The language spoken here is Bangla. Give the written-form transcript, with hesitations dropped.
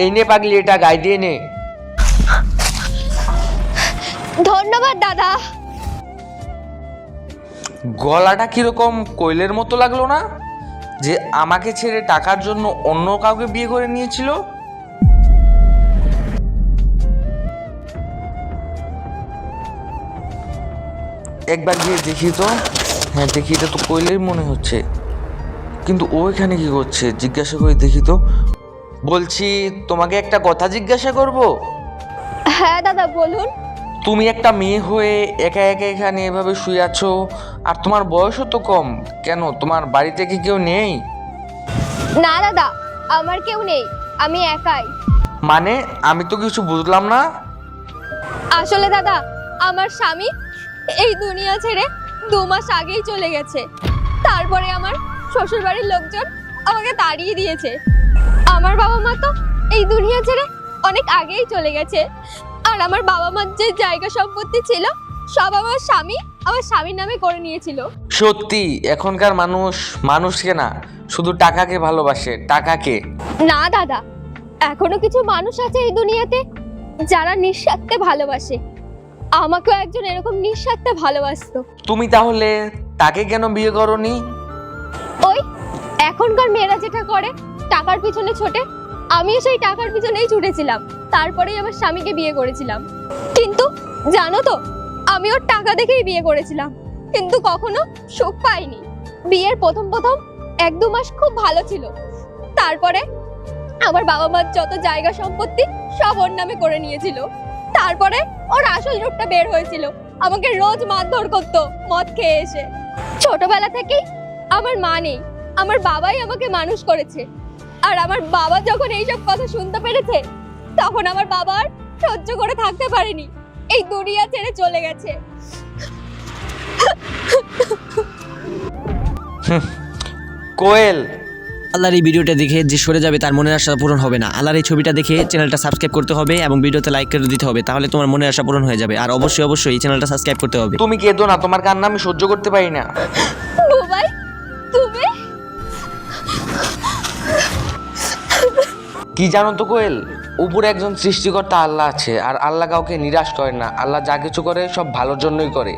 এই নে পাগলি, এটা গায়ে দিয়ে নে। ধন্যবাদ দাদা। গলাটা কিরকম কোয়েলের মতো লাগলো না, যে আমাকে ছেড়ে টাকার জন্য অন্য কাউকে বিয়ে করে নিয়েছিল। একবার গিয়ে দেখি তো। হ্যাঁ দেখি, এটা তো কোয়েলের মনে হচ্ছে, কিন্তু ও এখানে কি করছে জিজ্ঞাসা করে দেখি তো। বলছি, তোমাকে একটা কথা জিজ্ঞাসা করব। হ্যাঁ দাদা বলুন। তুমি একটা মেয়ে হয়ে একা একা এখানে এভাবে শুয়ে আছো, আর তোমার বয়সও তো কম, কেন তোমার বাড়িতে কি কেউ নেই? না দাদা, আমার কেউ নেই, আমি একাই। মানে আমি তো কিছু বুঝলাম না। আসলে দাদা, আমার স্বামী এই দুনিয়া ছেড়ে 2 মাস আগেই চলে গেছে। তারপরে আমার শ্বশুর বাড়ির লোকজন আমাকে তাড়িয়ে দিয়েছে। আমার বাবা মা তো এই দুনিয়া ছেড়ে অনেক আগেই চলে গেছে। আর আমার বাবা মার যে জায়গা সম্পত্তি ছিল সব আমার স্বামীর নামে করে নিয়েছিল। সত্যি এখনকার মানুষ মানুষকে না, শুধু টাকাকে ভালোবাসে, টাকাকে। না দাদা, এখনো কিছু মানুষ আছে এই দুনিয়াতে যারা নিঃস্বার্থে ভালোবাসে। আমাকেও একজন এরকম নিঃস্বার্থে ভালোবাসতো। তুমি তাহলে তাকে কেন বিয়ে করনি? ওই এখনকার মেয়েরা যেটা করে, টাকার পিছনে ছোটে, আমিও সেই টাকার পিছনেই ছুটেছিলাম। তারপরেই আমার স্বামীকে বিয়ে করেছিলাম। কিন্তু জানো তো, আমি ওর টাকা দেখেই বিয়ে করেছিলাম, কিন্তু কখনো সুখ পাইনি। বিয়ের প্রথম 1-2 মাস খুব ভালো ছিল। তারপরে আমার বাবা মার যত জায়গা সম্পত্তি সব ওর নামে করে নিয়েছিল। তারপরে ওর আসল রূপটা বের হয়েছিল, আমাকে রোজ মারধর করতো মদ খেয়ে এসে। ছোটবেলা থেকেই আমার মা নেই, আমার বাবাই আমাকে মানুষ করেছে। আর আমার বাবা যখন এইসব কথা শুনতে পেরেছে, তখন আমার বাবা আর সহ্য করে থাকতে পারেনি, এই দুনিয়া ছেড়ে চলে গেছে। কোয়েল, আল্লাহর এই ভিডিওটা দেখে যে সরে যাবে তার মনের আশা পূরণ হবে না। আল্লাহর এই ছবিটা দেখে চ্যানেলটা সাবস্ক্রাইব করতে হবে এবং ভিডিওতে লাইক করে দিতে হবে, তাহলে তোমার মনের আশা পূরণ হয়ে যাবে। আর অবশ্যই এই চ্যানেলটা সাবস্ক্রাইব করতে হবে। তুমি কেঁদো না, তোমার কান্না আমি সহ্য করতে পারি না। বুবাই, তুমি কি জানো তো কোয়েল, উপরে একজন সৃষ্টিকর্তা আল্লাহ আছে, আর আল্লাহ কাউকে নিরাশ করে না। আল্লাহ যা কিছু করে সব ভালোর জন্যই করে।